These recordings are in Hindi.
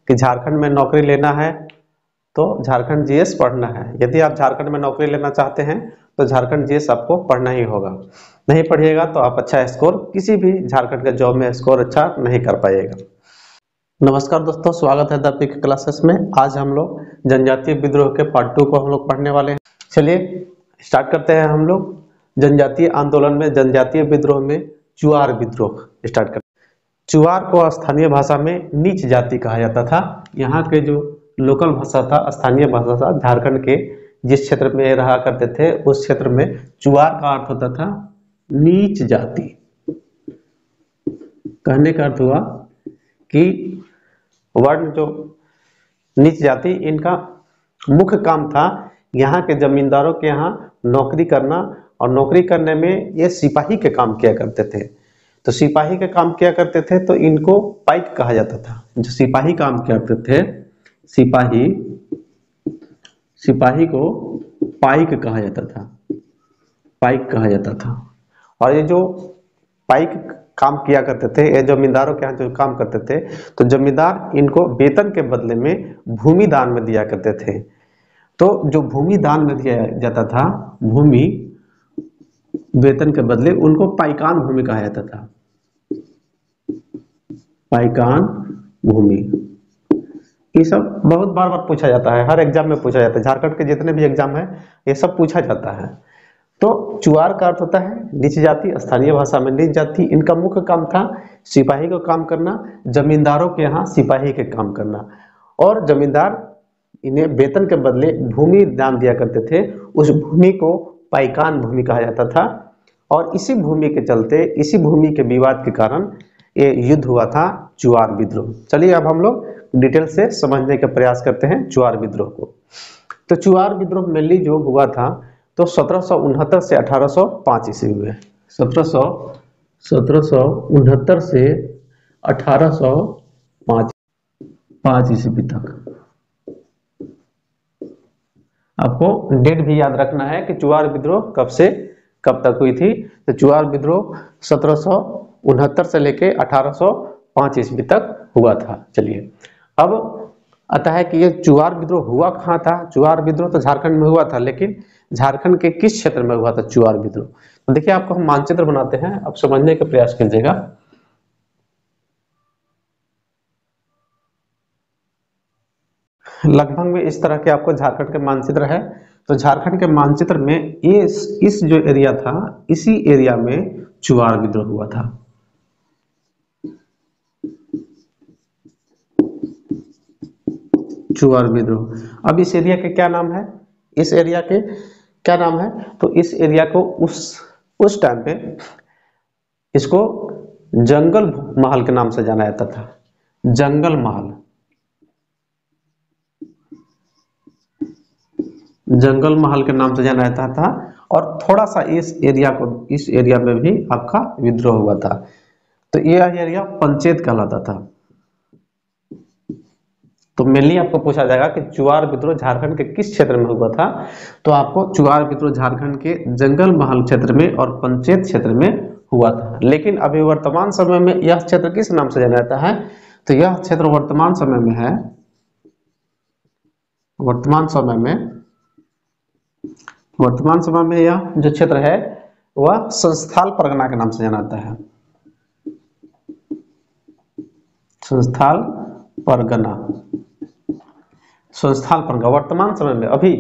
कि झारखंड में नौकरी लेना है तो झारखंड जीएस पढ़ना है। यदि आप झारखंड में नौकरी लेना चाहते हैं तो झारखंड जीएस आपको पढ़ना ही होगा। नहीं पढ़िएगा तो आप अच्छा स्कोर किसी भी झारखंड के जॉब में स्कोर अच्छा नहीं कर पाइएगा। नमस्कार दोस्तों, स्वागत है द पिक क्लासेस में। आज हम लोग जनजातीय विद्रोह के पार्ट 2 को हम लोग पढ़ने वाले हैं। चलिए स्टार्ट करते हैं। हम लोग जनजातीय आंदोलन में, जनजातीय विद्रोह में चुआर विद्रोह स्टार्ट करते हैं। चुआर को स्थानीय भाषा में नीच जाति कहा जाता था। यहाँ के जो लोकल भाषा था, स्थानीय भाषा था, झारखंड के जिस क्षेत्र में रहा करते थे उस क्षेत्र में चुआर का अर्थ होता था नीच जाति। कहने का अर्थ हुआ कि वर्ण जो नीच जाति, इनका मुख्य काम था यहाँ के जमींदारों के यहाँ नौकरी करना, और नौकरी करने में ये सिपाही के काम किया करते थे। तो सिपाही के काम किया करते थे तो इनको पाइक कहा जाता था। जो सिपाही काम करते थे, सिपाही को पाइक कहा जाता था, पाइक कहा जाता था। और ये जो पाइक काम किया करते थे, ये जमींदारों के यहाँ जो काम करते थे, तो जमींदार इनको वेतन के बदले में भूमि दान में दिया करते थे। तो जो भूमि दान में दिया जाता था, भूमि वेतन के बदले, उनको पाइकान भूमि कहा जाता था। पाइकान भूमि, ये सब बहुत बार पूछा जाता है, हर एग्जाम में पूछा जाता है। झारखंड के जितने भी एग्जाम है ये सब पूछा जाता है। तो चुआर का अर्थ होता है नीच जाति, स्थानीय भाषा में नीच जाति। इनका मुख्य काम था सिपाही को काम करना, जमींदारों के यहाँ सिपाही के काम करना, और जमींदार इन्हें वेतन के बदले भूमि दान दिया करते थे। उस भूमि को पाइकान भूमि कहा जाता था। और इसी भूमि के चलते, इसी भूमि के विवाद के कारण ये युद्ध हुआ था चुआर विद्रोह। चलिए अब हम लोग डिटेल से समझने का प्रयास करते हैं चुआर विद्रोह को। तो चुआर विद्रोह मेनली जो हुआ था तो 1769 से 1805 ईस्वी में, 1769 से 1805 ईस्वी तक। आपको डेट भी याद रखना है कि चुआर विद्रोह कब से कब तक हुई थी। तो चुआर विद्रोह 1769 से लेके 1805 ईस्वी तक हुआ था। चलिए अब आता है कि ये चुआर विद्रोह हुआ कहाँ था। चुआर विद्रोह तो झारखंड में हुआ था, लेकिन झारखंड के किस क्षेत्र में हुआ था चुआर विद्रोह। तो देखिए आपको हम मानचित्र बनाते हैं, आप समझने का प्रयास कीजिएगा। लगभग में इस तरह के आपको झारखंड के मानचित्र है। तो झारखंड के मानचित्र में ये इस जो एरिया था, इसी एरिया में चुआर विद्रोह हुआ था। चुआर विद्रोह। अब इस एरिया के क्या नाम है, इस एरिया के क्या नाम है, तो इस एरिया को उस टाइम पे इसको जंगल महल के नाम से जाना जाता था। जंगल महल, जंगल महल के नाम से जाना जाता था। और थोड़ा सा इस एरिया में भी आपका विद्रोह हुआ था। तो ये एरिया पंचेत कहलाता था। तो मेनली आपको पूछा जाएगा कि चुआर विद्रोह झारखंड के किस क्षेत्र में हुआ था। तो आपको चुआर विद्रोह झारखंड के जंगल महल क्षेत्र में और पंचेत क्षेत्र में हुआ था। लेकिन अभी वर्तमान समय में यह क्षेत्र किस नाम से जाना जाता है, तो यह क्षेत्र वर्तमान समय में है, वर्तमान समय में यह जो क्षेत्र है वह संस्थाल परगना के नाम से जाना जाता है। संस्थाल परगना वर्तमान समय में अभी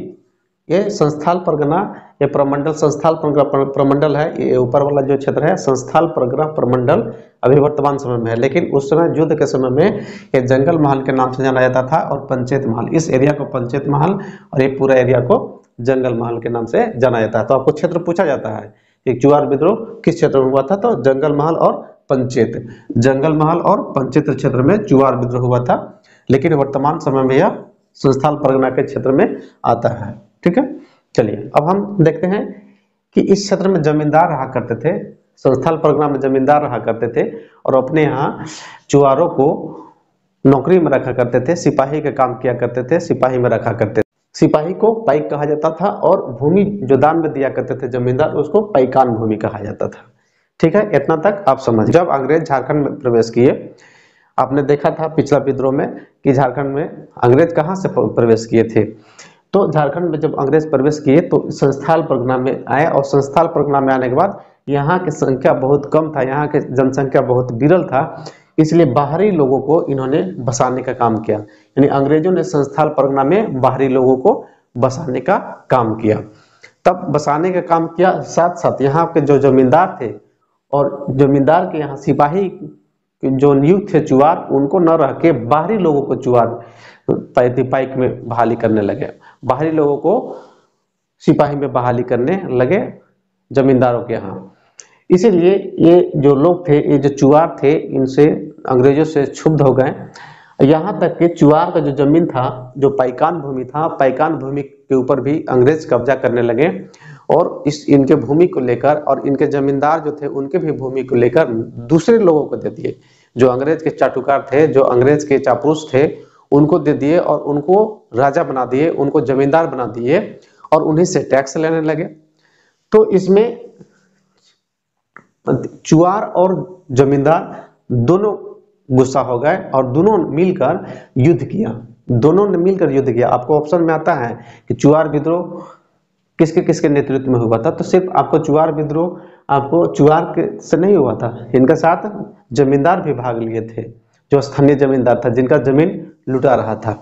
ये संस्थाल परगना, ये प्रमंडल संस्थाल प्रमंडल है। ये ऊपर वाला जो क्षेत्र है संस्थाल परगना प्रमंडल अभी वर्तमान समय में है। लेकिन उस समय युद्ध के समय में ये जंगल महल के नाम से जाना जाता था, और पंचेत महल, इस एरिया को पंचेत महल और ये पूरा एरिया को जंगल महल के नाम से जाना जाता है। तो आपको क्षेत्र पूछा जाता है कि चुआर विद्रोह किस क्षेत्र में हुआ था, तो जंगल महल और पंचेत, जंगल महल और पंचेत क्षेत्र में चुआर विद्रोह हुआ था। लेकिन वर्तमान समय में यह संस्थाल परगना के क्षेत्र में आता है। ठीक है, चलिए अब हम देखते हैं कि इस क्षेत्र में जमींदार रहा करते थे, संस्थाल परगना में जमींदार रहा करते थे, और अपने यहाँ चुआरों को नौकरी में रखा करते थे, सिपाही का काम किया करते थे, सिपाही में रखा करते थे। सिपाही को पाइक कहा जाता था, और भूमि जो दान में दिया करते थे जमींदार, उसको पाइकान भूमि कहा जाता था। ठीक है, इतना तक आप समझ। जब अंग्रेज झारखंड में प्रवेश किए आपने देखा था पिछला विद्रोह में कि झारखंड में अंग्रेज कहाँ से प्रवेश किए थे। तो झारखंड में जब अंग्रेज प्रवेश किए तो संस्थाल परगना में आए, और संस्थाल परगना में आने के बाद यहाँ की संख्या बहुत कम था, यहाँ की जनसंख्या बहुत विरल था, इसलिए बाहरी लोगों को इन्होंने बसाने का काम किया। यानी अंग्रेजों ने संस्थाल परगना में बाहरी लोगों को बसाने का काम किया। तब बसाने का काम किया, साथ साथ यहाँ के जो जमींदार थे और जमींदार के यहाँ सिपाही जो नियुक्त थे चुआर, उनको न रह के बाहरी लोगों को चुआर पाइक में बहाली करने लगे, बाहरी लोगों को सिपाही में बहाली करने लगे जमींदारों के यहाँ। इसीलिए ये जो लोग थे, ये जो चुआर थे, इनसे अंग्रेजों से क्षुब्ध हो गए। यहाँ तक कि चुआर का जो जमीन था, जो पाइकान भूमि था, पाइकान भूमि के ऊपर भी अंग्रेज कब्जा करने लगे, और इस इनके भूमि को लेकर और इनके जमींदार जो थे उनके भी भूमि को लेकर दूसरे लोगों को दे दिए। जो अंग्रेज के चाटुकार थे, जो अंग्रेज के चापलूस थे, उनको दे दिए और उनको राजा बना दिए, उनको जमींदार बना दिए और उन्हीं से टैक्स लेने लगे। तो इसमें चुआर और जमींदार दोनों गुस्सा हो गए और दोनों मिलकर युद्ध किया, दोनों ने मिलकर युद्ध किया। आपको ऑप्शन में आता है कि चुआर विद्रोह किसके किसके नेतृत्व में हुआ था, तो सिर्फ आपको चुआर विद्रोह आपको चुआर के से नहीं हुआ था, इनके साथ जमींदार भी भाग लिए थे, जो स्थानीय जमींदार था जिनका जमीन लुटा रहा था।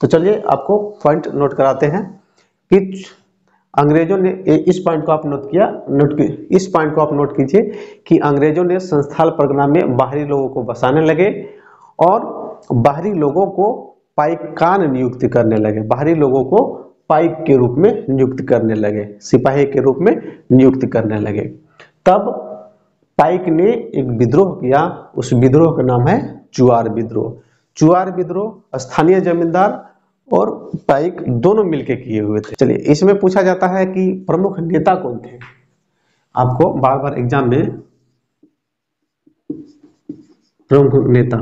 तो चलिए आपको पॉइंट नोट कराते हैं कि अंग्रेजों ने इस पॉइंट को आप इस पॉइंट को आप नोट कीजिए कि अंग्रेजों ने संस्थाल परगना में बाहरी लोगों को बसाने लगे और बाहरी लोगों को पाइकान नियुक्त करने लगे, बाहरी लोगों को पाइक के रूप में नियुक्त करने लगे, सिपाही के रूप में नियुक्त करने लगे। तब पाइक ने एक विद्रोह किया, उस विद्रोह का नाम है चुआर विद्रोह। चुआर विद्रोह स्थानीय जमींदार और पाइक दोनों मिलकर किए हुए थे। चलिए इसमें पूछा जाता है कि प्रमुख नेता कौन थे। आपको बार बार एग्जाम में प्रमुख नेता,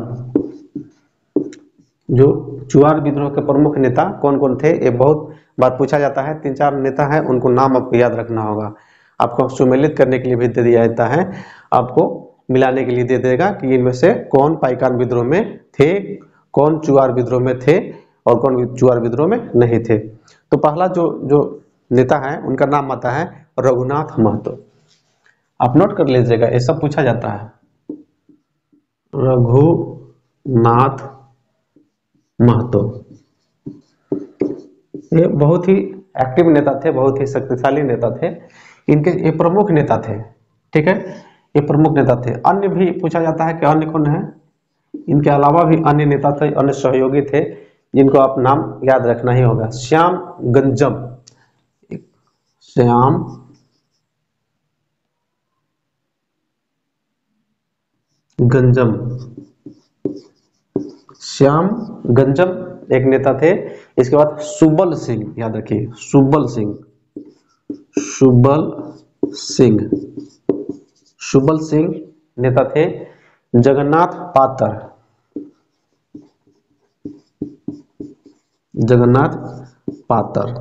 जो चुआर विद्रोह के प्रमुख नेता कौन कौन थे, ये बहुत बार पूछा जाता है। 3-4 नेता हैं, उनको नाम आपको याद रखना होगा। आपको सुमेलित करने के लिए भी दे दिया जाता है, आपको मिलाने के लिए दे देगा कि इनमें से कौन पाइकान विद्रोह में थे, कौन चुआर विद्रोह में थे और कौन चुआर विद्रोह में नहीं थे। तो पहला जो नेता है उनका नाम आता है रघुनाथ महतो। आप नोट कर लीजिएगा, ये सब पूछा जाता है। रघुनाथ महतो ये बहुत ही एक्टिव नेता थे, बहुत ही शक्तिशाली नेता थे। इनके ये प्रमुख नेता थे, ठीक है, ये प्रमुख नेता थे। अन्य भी पूछा जाता है कि अन्य कौन है, इनके अलावा भी अन्य नेता थे, अन्य सहयोगी थे, जिनको आप नाम याद रखना ही होगा। श्याम गंजम, श्याम गंजम, श्याम गंजम एक नेता थे। इसके बाद सुबल सिंह, याद रखिए सुबल सिंह, सुबल सिंह, सुबल सिंह नेता थे। जगन्नाथ पातर, जगन्नाथ पातर,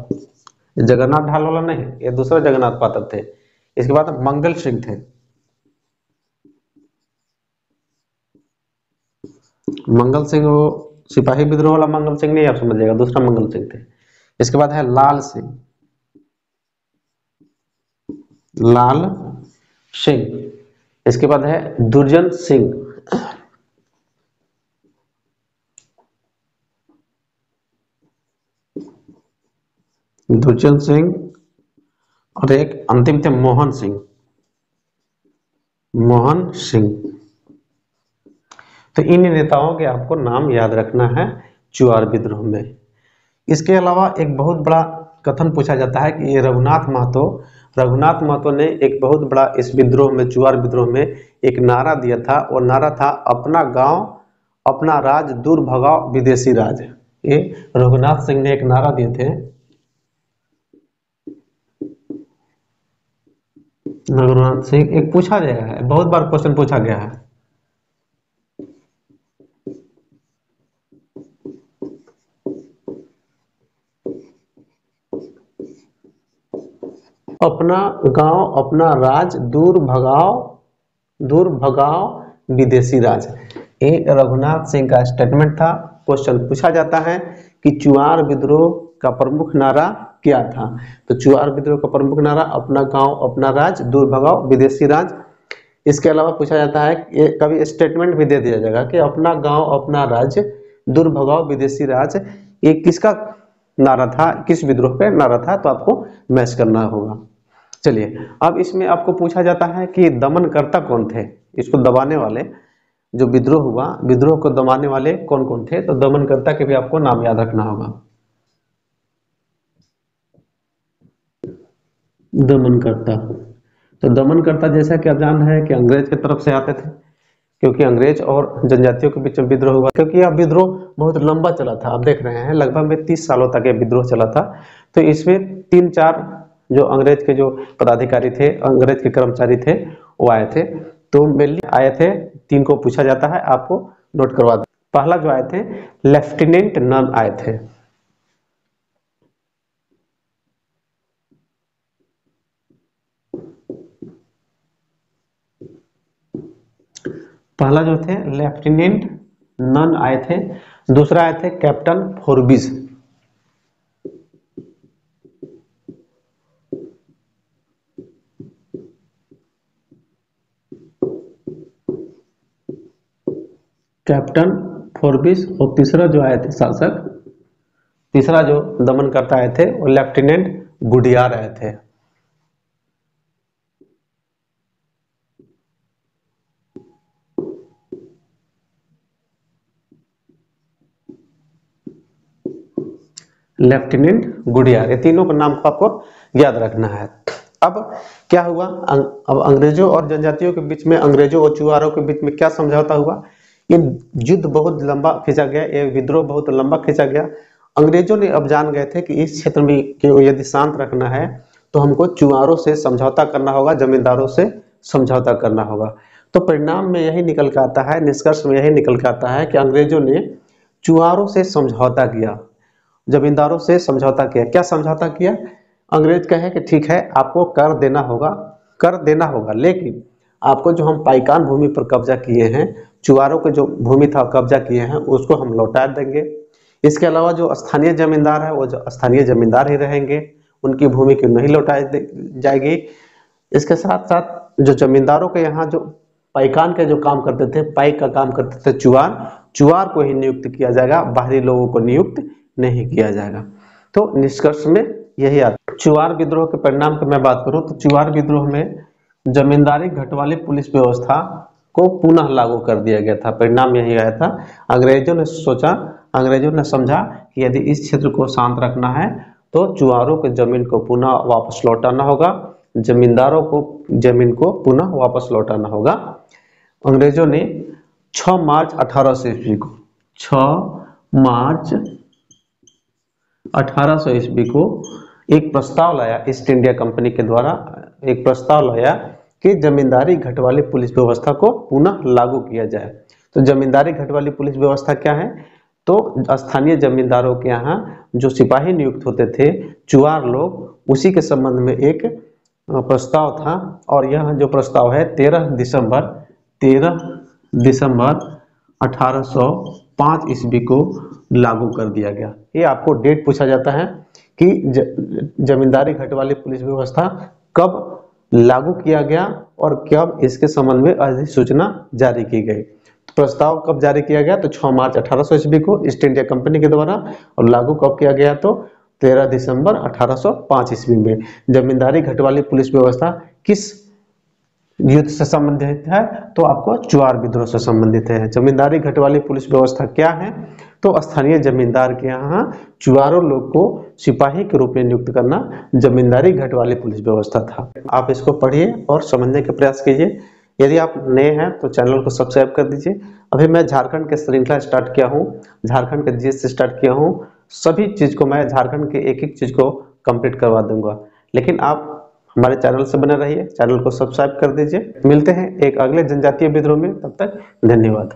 जगन्नाथ ढाल वाला नहीं, ये दूसरा जगन्नाथ पातर थे। इसके बाद मंगल सिंह थे, मंगल सिंह वो सिपाही विद्रोह वाला मंगल सिंह नहीं, आप समझिएगा, दूसरा मंगल सिंह थे। इसके बाद है लाल सिंह, लाल सिंह। इसके बाद है दुर्जन सिंह, दुर्जन सिंह, और एक अंतिम थे मोहन सिंह, मोहन सिंह। तो इन नेताओं के आपको नाम याद रखना है चुआर विद्रोह में। इसके अलावा एक बहुत बड़ा कथन पूछा जाता है कि ये रघुनाथ महतो ने एक बहुत बड़ा इस विद्रोह में, चुआर विद्रोह में एक नारा दिया था। वो नारा था अपना गांव अपना राज, दूर भगाओ विदेशी राज। ये रघुनाथ सिंह ने एक नारा दिए थे। रघुनाथ सिंह एक पूछा गया है, बहुत बार क्वेश्चन पूछा गया है। अपना गांव अपना राज, दूर भगाओ विदेशी राज। ये रघुनाथ सिंह का स्टेटमेंट था। क्वेश्चन पूछा जाता है कि चुआर विद्रोह का प्रमुख नारा क्या था। तो चुआर विद्रोह का प्रमुख नारा अपना गांव अपना राज, दूर भगाओ विदेशी राज। इसके अलावा पूछा जाता है, ये कभी स्टेटमेंट भी दे दिया जाएगा कि अपना गांव अपना राज्य, दूर भगाओ विदेशी राज, ये किसका नारा था, किस विद्रोह पे नारा था, तो आपको मैच करना होगा। चलिए अब इसमें आपको पूछा जाता है कि दमनकर्ता कौन थे, इसको दबाने वाले, जो विद्रोह हुआ विद्रोह को दबाने वाले कौन कौन थे। तो दमनकर्ता के भी आपको नाम याद रखना होगा। दमनकर्ता, तो दमनकर्ता जैसा कि आप जान रहे हैं कि अंग्रेज की तरफ से आते थे, क्योंकि अंग्रेज और जनजातियों के बीच में विद्रोह हुआ, क्योंकि यह विद्रोह बहुत लंबा चला था। आप देख रहे हैं लगभग में 30 सालों तक यह विद्रोह चला था। तो इसमें 3-4 जो अंग्रेज के जो पदाधिकारी थे, अंग्रेज के कर्मचारी थे, वो आए थे। तो मेनली आए थे, 3 को पूछा जाता है, आपको नोट करवा दें। पहला जो आए थे लेफ्टिनेंट नन आए थे। पहला जो थे लेफ्टिनेंट नन आए थे। दूसरा आए थे कैप्टन फोर्बिस। कैप्टन फोर्बिस। और तीसरा जो आए थे शासक, तीसरा जो दमनकर्ता आए थे वो लेफ्टिनेंट गुडियार आए थे। लेफ्टिनेंट गुडियार, ये तीनों का नाम को आपको याद रखना है। अब क्या हुआ, अब अंग्रेजों और जनजातियों के बीच में, अंग्रेजों और चुआरों के बीच में क्या समझौता हुआ। ये युद्ध बहुत लंबा खींचा गया, ये विद्रोह बहुत लंबा खींचा गया। अंग्रेजों ने अब जान गए थे कि इस क्षेत्र में यदि शांत रखना है तो हमको चुआरों से समझौता करना होगा, जमींदारों से समझौता करना होगा। तो परिणाम में यही निकल के आता है, निष्कर्ष में यही निकल के आता है कि अंग्रेजों ने चुआरों से समझौता किया, जमींदारों से समझौता किया। क्या समझौता किया, अंग्रेज कहे कि ठीक है आपको कर देना होगा, कर देना होगा, लेकिन आपको जो हम पाइकान भूमि पर कब्जा किए हैं, चुआरों के जो भूमि था कब्जा किए हैं, उसको हम लौटा देंगे। इसके अलावा जो स्थानीय जमींदार है वो जो स्थानीय जमींदार ही रहेंगे, उनकी भूमि की नहीं लौटाई जाएगी। इसके साथ साथ जो जमींदारों के यहाँ जो पाइकान के जो काम करते थे, पाइक का काम करते थे चुआर, चुआर को ही नियुक्त किया जाएगा, बाहरी लोगों को नियुक्त नहीं किया जाएगा। तो निष्कर्ष में यही आता। चुआर विद्रोह के परिणाम की मैं बात करूं तो चुआर विद्रोह में जमींदारी घटवाली पुलिस व्यवस्था को पुनः लागू कर दिया गया था। परिणाम यही आया था, अंग्रेजों ने सोचा, अंग्रेजों ने समझा कि यदि इस क्षेत्र को शांत रखना है तो चुआरों के जमीन को पुनः वापस लौटाना होगा, जमींदारों को जमीन को पुनः वापस लौटाना होगा। अंग्रेजों ने 6 मार्च 1800 ईस्वी को, 6 मार्च 1800 ईस्वी को एक प्रस्ताव लाया, ईस्ट इंडिया कंपनी के द्वारा एक प्रस्ताव लाया कि जमींदारी घटवाली पुलिस व्यवस्था को पुनः लागू किया जाए। तो जमींदारी घटवाली पुलिस व्यवस्था क्या है, तो स्थानीय जमींदारों के यहाँ जो सिपाही नियुक्त होते थे चुआर लोग, उसी के संबंध में एक प्रस्ताव था। और यह जो प्रस्ताव है 13 दिसंबर 1805 ईस्वी को लागू कर दिया गया। ये आपको डेट पूछा जाता है कि जमींदारी घटवाली पुलिस व्यवस्था कब लागू किया गया और कब इसके संबंध में अधिसूचना जारी की गई। तो प्रस्ताव कब जारी किया गया, तो 6 मार्च 1800 ईस्वी को ईस्ट इंडिया कंपनी के द्वारा, और लागू कब किया गया, तो 13 दिसंबर 1805 ईस्वी में। जमींदारी घटवाली पुलिस व्यवस्था किस युद्ध से संबंधित है, तो आपको चुआर विद्रोह से संबंधित है। जमींदारी घटवाली पुलिस व्यवस्था क्या है, तो स्थानीय जमींदार के यहाँ चुआरों लोग को सिपाही के रूप में नियुक्त करना जमींदारी घटवाली पुलिस व्यवस्था था। आप इसको पढ़िए और समझने का प्रयास कीजिए। यदि आप नए हैं तो चैनल को सब्सक्राइब कर दीजिए। अभी मैं झारखंड के श्रृंखला स्टार्ट किया हूँ, झारखंड के जीएस से स्टार्ट किया हूँ। सभी चीज को मैं झारखंड के एक एक चीज को कंप्लीट करवा दूंगा, लेकिन आप हमारे चैनल से बने रहिए, चैनल को सब्सक्राइब कर दीजिए। मिलते हैं एक अगले जनजातीय विद्रोह में, तब तक धन्यवाद।